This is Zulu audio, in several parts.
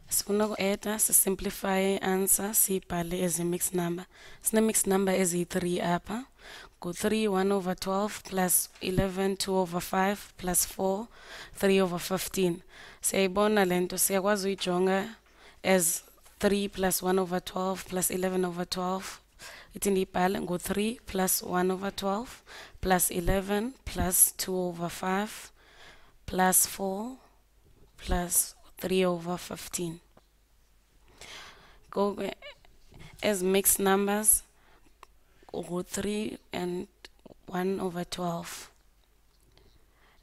Sifuna uku-add, simplify answer, siyibhale as a mixed number. Sine mixed number eziyi-3 apha. Ku-3, 1 over 12 plus 11, 2 over 5 plus 4, 3 over 15. Siyayibona lento siyakwazi uyijonga as 3 plus 1 over 12 plus 11 over 12. Ithi ndiyibhale ngu-3 plus 1 over 12 plus 11 plus 2 over 5 plus 4 plus 3 over 15. Go as mixed numbers, 3 and 1 over 12.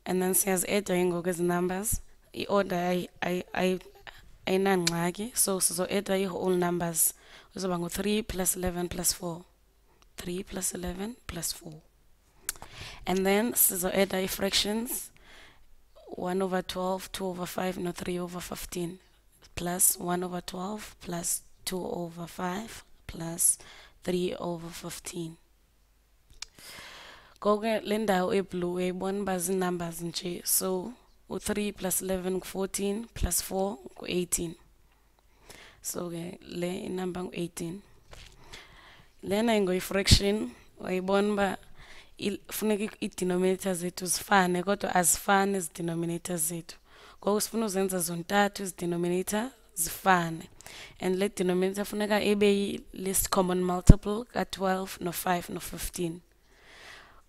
And then says adding as numbers. I order I nangxaki, so add all numbers. So 3 plus 11 plus 4. 3 plus 11 plus 4. And then so add fractions. 1 over 12, 2 over 5, no 3 over 15, plus 1 over 12, plus 2 over 5, plus 3 over 15. Goge lenda e blue e one buzz numbers nje. So 3 plus 11 14 plus 4 18. So le number 18. Then I go fraction e one ba funeka i-denominators zethu zifane kodwa azifani ezi-denominators zethu. Ngoku sifuna uzenza zontathu ezi-denominator zifane. And le denominator funeka ibe yi-least common multiple ka-12 no-5 no-15.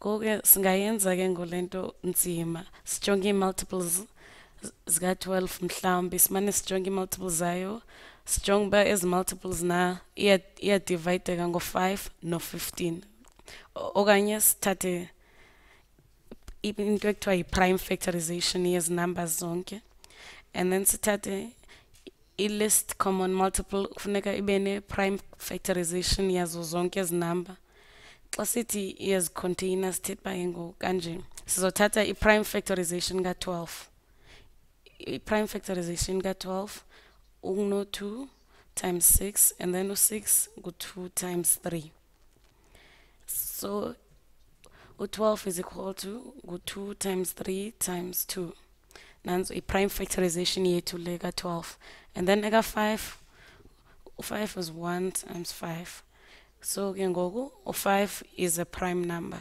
Ngoku singayenza ke ngolento nzima. Sijonge ii-multiples zika-12 mhlawumbi simane sijonge ii-multiples zayo. Sijonge uba ezi multiples na iyadivideka ngo-5 no-15. Okanye sithathe into ekuthiwa yi-prime factorization yezi numbers zonke, and then sithathe i-least common multiple kufuneka ibe ne-prime factorization yazo zonke ezi number. Xa sithi iyazicontainer sithetha uba ke kanje sizothatha i-prime factorization ka-12. I-prime factorization ka-12 uno-2 times 6, and then u-6 ngu-2 times 3. So 12 is equal to 2 times 3 times 2. Nanso i-prime factorization yethu le ka-12. And then eka-5, 5 is 1 times 5. So ke ngoku u-5 is a prime number.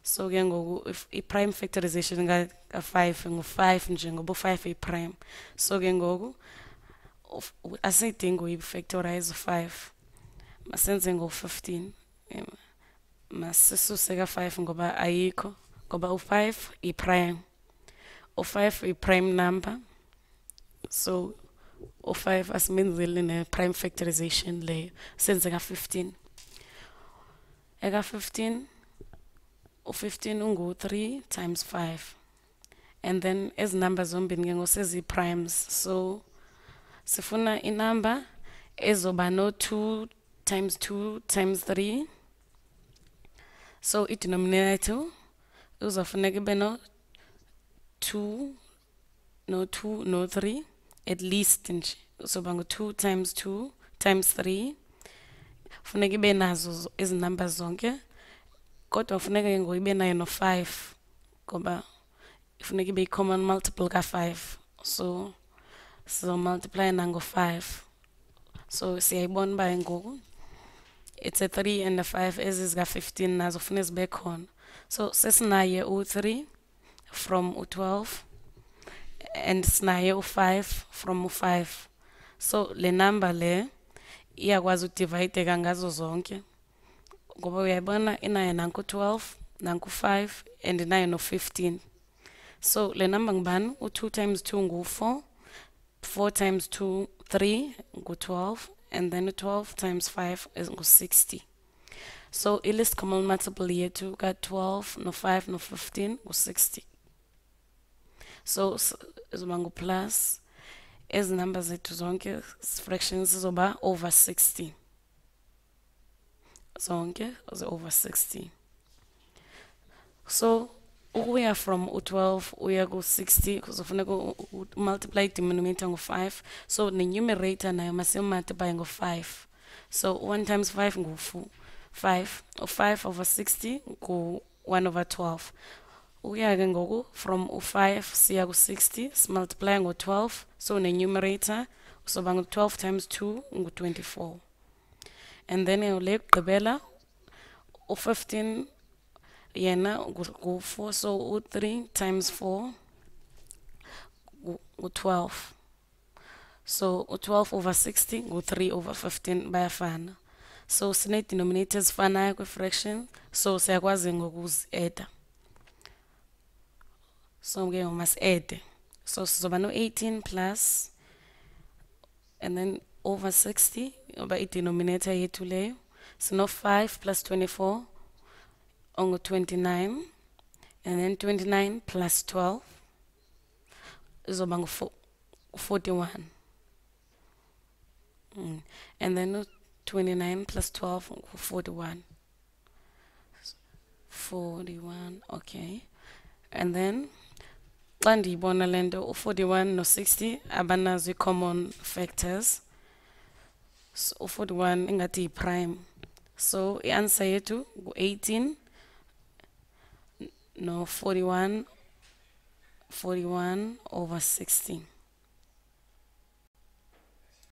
So ke ngoku if i-prime factorization ka-5 ngu-5 nje ngoba u-5 i-prime. So ke ngoku asidingi uyi-factorize u-5. Masenze ngo-15. Masisuse ka-5 ngoba ayikho, ngoba u-5 i-prime. U-5 i-prime number. So u-5 asimenzeli ne-prime factorization leyo. Senze ka-15. Eka-15, u-15 ungu-3 times 5. And then ezi numbers zombini ke ngosezi-primes. So sifuna i-number ezoba no-2 times 2 times 3. So i-denominator uzofuneka ibe no-2, no-2, no-3, at least nje. Uzoba ngu-2 times 2 times 3. Funeka ibe nazo ezi numbers zonke. Kodwa funeka ke ngoku ibe nayo no-5 ngoba funeka ibe i-common multiple ka-5. So multiply nango-5. So siyayibona uba ngoku it's a 3 and a 5 ezi zika-15 nazo funeka zibe khona. So sesinaye u-3 from u-12 and sinaye u-5 from u-5. So le number le iyakwazi udivideka ngazo zonke ngoba uyayibona inayo nanku-12 nanku-5 and inayo no-15. So le number ngubani? U-2 times 2 ngu-4, 4 times 2 3 ngu-12, and then 12 times 5 is 60. So i-least common multiple yethu ka-12 no-5 no-15 ngu-60. So izoba ngu-plus ezi numbers zethu zonke fractions zizoba over 60. Zonke over 60. So ukuya from u-12 uya ku-60 kuzofuneka multiply denominator ngo-5. So ne-numerator nayo masimultiply ngo-5. So 1 times 5 ngu-5. 5 over 60 ngu-1 over 12. Uya ke ngoku from u-5 siya ku-60 simultiply ngo-12. So ne-numerator So 12 times 2 ngu-24. And then le gqibela u-15 yena ngu-4, so u-3 times 4 ngu-12. So u-12 over 60 ngu-3 over 15 bayafana. So sine-denominators fanayo kwi-fraction, so siyakwazi ngokuzi-adda. So ke must-add. So sizoba no-18 plus, and then over 60, over i-denominator yethu leyo. So 5 plus 24 ongu-29, and then 29 plus 12 izoba ngu-41. And then 29 plus 12 ngu-41. 41, okay. And then xa ndiyibona le nto u-41 no-60 abanazo i-common factors. So u-41 ingathi yi-prime. So i-answer yethu ngu-18 no-41 over 16.